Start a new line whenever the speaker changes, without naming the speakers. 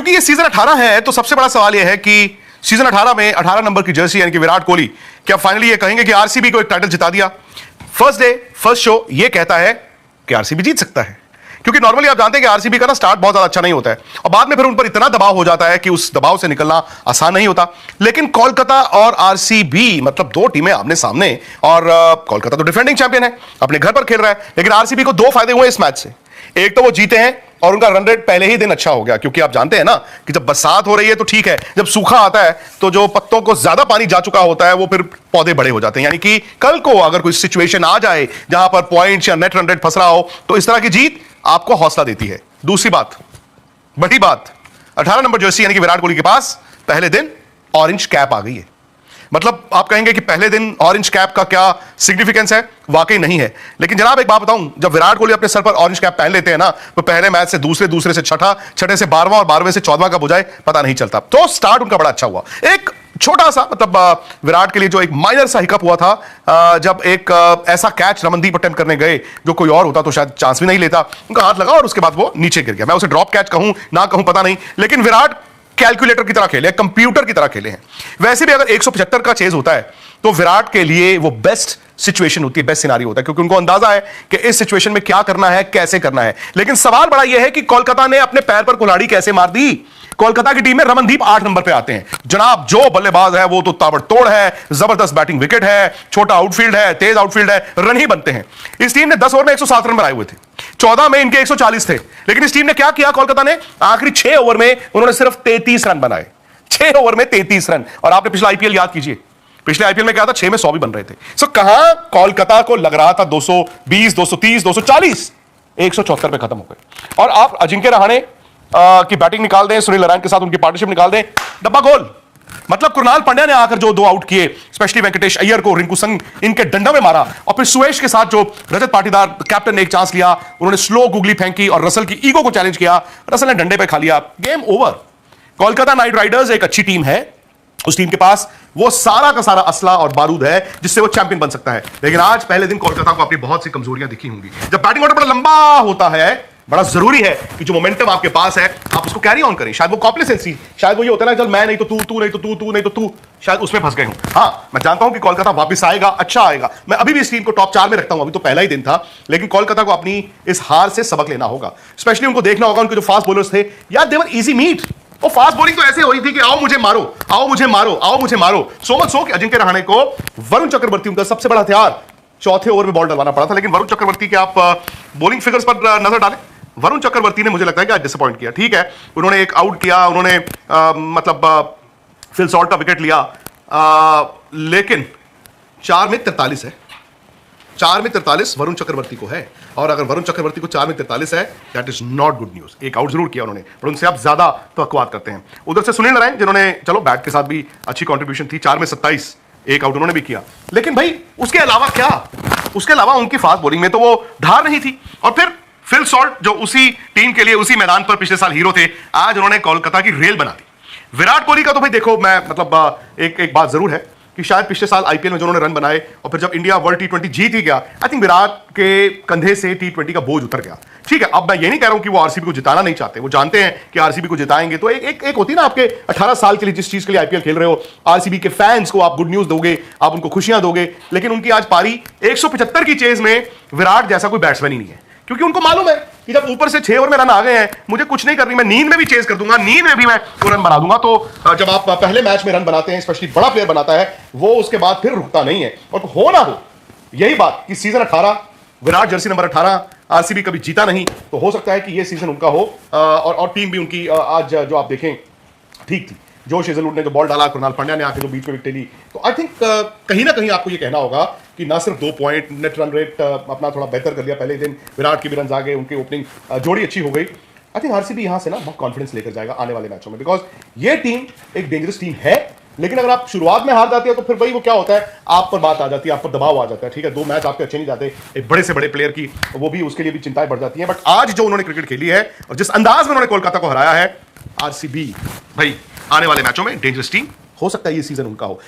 क्योंकि ये सीजन 18 है तो सबसे बड़ा सवाल यह है कि सीजन 18 में 18 नंबर की जर्सी यानी कि विराट कोहली क्या फाइनली ये कहेंगे कि आरसीबी को एक टाइटल जिता दिया। फर्स्ट डे फर्स्ट शो ये कहता है कि आरसीबी जीत सकता है, क्योंकि नॉर्मली आप जानते हैं कि आरसीबी का ना स्टार्ट बहुत ज्यादा अच्छा नहीं होता है और बाद में फिर उन पर इतना दबाव हो जाता है कि उस दबाव से निकलना आसान नहीं होता। लेकिन कोलकाता और आरसीबी मतलब दो टीमें आमने सामने, और कोलकाता तो डिफेंडिंग चैंपियन है, अपने घर पर खेल रहा है, लेकिन आरसीबी को दो फायदे हुए इस मैच से। एक तो वो जीते हैं और उनका रन रेट पहले ही दिन अच्छा हो गया, क्योंकि आप जानते हैं ना कि जब बरसात हो रही है तो ठीक है, जब सूखा आता है तो जो पत्तों को ज्यादा पानी जा चुका होता है वो फिर पौधे बड़े हो जाते हैं। यानी कि कल को अगर कोई सिचुएशन आ जाए जहां पर पॉइंट्स या नेट रन रेट फंस रहा हो तो इस तरह की जीत आपको हौसला देती है। दूसरी बात, बड़ी बात, 18 नंबर जर्सी यानी कि विराट कोहली के पास पहले दिन ऑरेंज कैप आ गई है। मतलब आप कहेंगे कि पहले दिन ऑरेंज कैप का क्या सिग्निफिकेंस है, वाकई नहीं है। लेकिन जनाब एक बात बताऊं, जब विराट कोहली अपने सर पर ऑरेंज कैप पहन लेते हैं ना तो पहले मैच से दूसरे, दूसरे से छठा, छठे से 12वां और 12वें से 14वां कब हो जाए पता नहीं चलता। तो स्टार्ट उनका बड़ा अच्छा हुआ। एक छोटा सा मतलब विराट के लिए जो एक माइनर सा हिकअप हुआ था जब एक ऐसा कैच रमनदीप अटेम्प्ट करने गए जो कोई और होता तो शायद चांस भी नहीं लेता, उनका हाथ लगा और उसके बाद वो नीचे गिर गया। मैं उसे ड्रॉप कैच कहूं ना कहूं पता नहीं, लेकिन विराट कैलकुलेटर की तरह खेले, कंप्यूटर की तरह खेले हैं। वैसे भी अगर 175 का चेज होता है तो विराट के लिए वो बेस्ट सिचुएशन होती है, बेस्ट सिनारियो होता है, क्योंकि उनको अंदाजा है कि इस सिचुएशन में क्या करना है, कैसे करना है। लेकिन सवाल बड़ा यह है कि कोलकाता ने अपने पैर पर कुल्हाड़ी कैसे मार दी। कोलकाता की टीम में रमनदीप 8 नंबर पे आते हैं। जनाब जो बल्लेबाज है वो तो ताबड़तोड़ है, जबरदस्त बैटिंग विकेट है, छोटा आउटफील्ड है, तेज आउटफील्ड है, रन ही बनते हैं। इस टीम ने 10 ओवर में 107 रन बनाए हुए थे, 14 में इनके 140 थे। लेकिन इस टीम ने क्या किया, कोलकाता ने आखिरी 6 ओवर में उन्होंने सिर्फ 33 रन बनाए। 6 ओवर में 33 रन। और आपने पिछला आईपीएल याद कीजिए, पिछले आईपीएल में क्या था, 6 में 100 भी बन रहे थे। सो कहां कोलकाता को लग रहा था 220, 230, 240, 174 पे खत्म हो गए। और आप अजिंक्य रहाणे की बैटिंग निकाल दें, सुनील नारायण के साथ उनकी पार्टनरशिप निकाल दें, डब्बा गोल। मतलब कुणाल पांड्या ने आकर जो 2 आउट किए, स्पेशली वेंकटेश अय्यर को रिंकू सिंह इनके डंडा में मारा, और फिर सुयश के साथ जो रजत पाटीदार कैप्टन ने एक चांस लिया, उन्होंने स्लो गुगली फेंकी और रसल की ईगो को चैलेंज किया, रसल ने डंडे पे खा लिया, game over. Kolkata night Riders एक अच्छी टीम है, उस टीम के पास वो सारा का सारा असला और बारूद है जिससे वो चैंपियन बन सकता है। लेकिन आज पहले दिन कोलकाता को अपनी बहुत सी कमजोरियां दिखी होंगी। जब बैटिंग ऑर्डर बड़ा लंबा होता है, बड़ा जरूरी है कि जो मोमेंटम आपके पास है आप उसको कैरी ऑन करें। शायद वो कॉम्प्लेसेंसी, शायद वो ये होता है ना, चल मैं नहीं तो तू, तू नहीं तो तू, तू नहीं तो तू, शायद उसमें फंस गए हूं। हाँ मैं जानता हूं कि कोलकाता वापस आएगा, अच्छा आएगा। मैं अभी भी इस टीम को टॉप 4 में रखता हूं, अभी तो पहला ही दिन था। लेकिन कोलकाता को अपनी इस हार से सबक लेना होगा। स्पेशली उनको देखना होगा, उनके जो फास्ट बॉलर्स थे यार, देवर इजी मीट। वो फास्ट बॉलिंग तो ऐसे हो रही थी कि आओ मुझे मारो, आओ मुझे मारो, आओ मुझे मारो। सो मच सो कि अजिंक्य रहाणे को वरुण चक्रवर्ती, उनका सबसे बड़ा हथियार, चौथे ओवर में बॉल डलवाना पड़ा था। लेकिन वरुण चक्रवर्ती के आप बॉलिंग फिगर्स पर नजर डालें, वरुण चक्रवर्ती ने मुझे लगता है कि आज डिसअपॉइंट किया। ठीक है उन्होंने एक आउट किया, उन्होंने मतलब फिल सॉल्ट का विकेट लिया, लेकिन 4 में 43 है, 4 में 43 वरुण चक्रवर्ती को है। और अगर वरुण चक्रवर्ती को 4 में 43 है, that is not good news. एक आउट जरूर किया उन्होंने, पर उनसे आप ज्यादा तवक्कुआत करते हैं। उधर से सुनील नारायण, जिन्होंने चलो बैट के साथ भी अच्छी कंट्रीब्यूशन थी, 4 में 27, एक आउट उन्होंने भी किया। लेकिन भाई उसके अलावा क्या, उसके अलावा उनकी फास्ट बॉलिंग में तो वो धार नहीं थी। और फिर फिल सॉल्ट जो उसी टीम के लिए उसी मैदान पर पिछले साल हीरो थे, आज उन्होंने कोलकाता की रेल बना दी। विराट कोहली का तो भाई देखो, मैं मतलब एक बात जरूर है कि शायद पिछले साल आईपीएल में जो उन्होंने रन बनाए और फिर जब इंडिया वर्ल्ड टी20 जीत ही गया, आई थिंक विराट के कंधे से टी20 का बोझ उतर गया। ठीक है, अब मैं ये नहीं कह रहा हूं कि वो आरसीबी को जिताना नहीं चाहते, वो जानते हैं कि आरसीबी को जिताएंगे। तो एक होती है ना, आपके 18 साल के लिए जिस चीज के लिए आईपीएल खेल रहे हो, आरसीबी के फैंस को आप गुड न्यूज दोगे, आप उनको खुशियां दोगे। लेकिन उनकी आज पारी 175 की चेज में विराट जैसा कोई बैट्समैन ही नहीं है, क्योंकि उनको मालूम है कि जब ऊपर से 6 ओवर में रन आ गए हैं, मुझे कुछ नहीं करनी, मैं नींद में भी चेज कर दूंगा, नींद में भी मैं वो रन बना दूंगा। तो जब आप पहले मैच में रन बनाते हैं, स्पेशली बड़ा प्लेयर बनाता है, वो उसके बाद फिर रुकता नहीं है। और हो ना हो यही बात कि season 18 Virat Jersey number 18 RCB कभी जीता नहीं, तो हो सकता है कि ये सीजन उनका हो। और टीम भी उनकी आज जो आप देखें ठीक थी। जोश हेजलवुड ने जो बॉल डाला, कुणाल पांड्या ने आके जो बीच में विकेट ली, तो आई थिंक कहीं ना कहीं आपको ये कहना होगा कि ना सिर्फ 2 पॉइंट, नेट रन रेट अपना थोड़ा बेहतर कर लिया पहले दिन, विराट के भी रन आ गए, उनकी ओपनिंग जोड़ी अच्छी हो गई। आई थिंक आरसीबी यहां से ना बहुत कॉन्फिडेंस लेकर जाएगा आने वाले मैचों में, बिकॉज ये टीम एक डेंजरस टीम है। लेकिन अगर आप शुरुआत में हार जाते हो तो फिर वही वो क्या होता है, आप पर बात आ जाती है, आप पर दबाव आ जाता है। ठीक है, 2 मैच आपके अच्छे नहीं जाते, एक बड़े से बड़े प्लेयर की वो भी, उसके लिए भी चिंताएं बढ़ जाती हैं। बट आज जो उन्होंने क्रिकेट खेली है और जिस अंदाज में उन्होंने कोलकाता को हराया है, आरसीबी भाई आने वाले मैचों में डेंजरस टीम हो सकता है, ये सीजन उनका हो।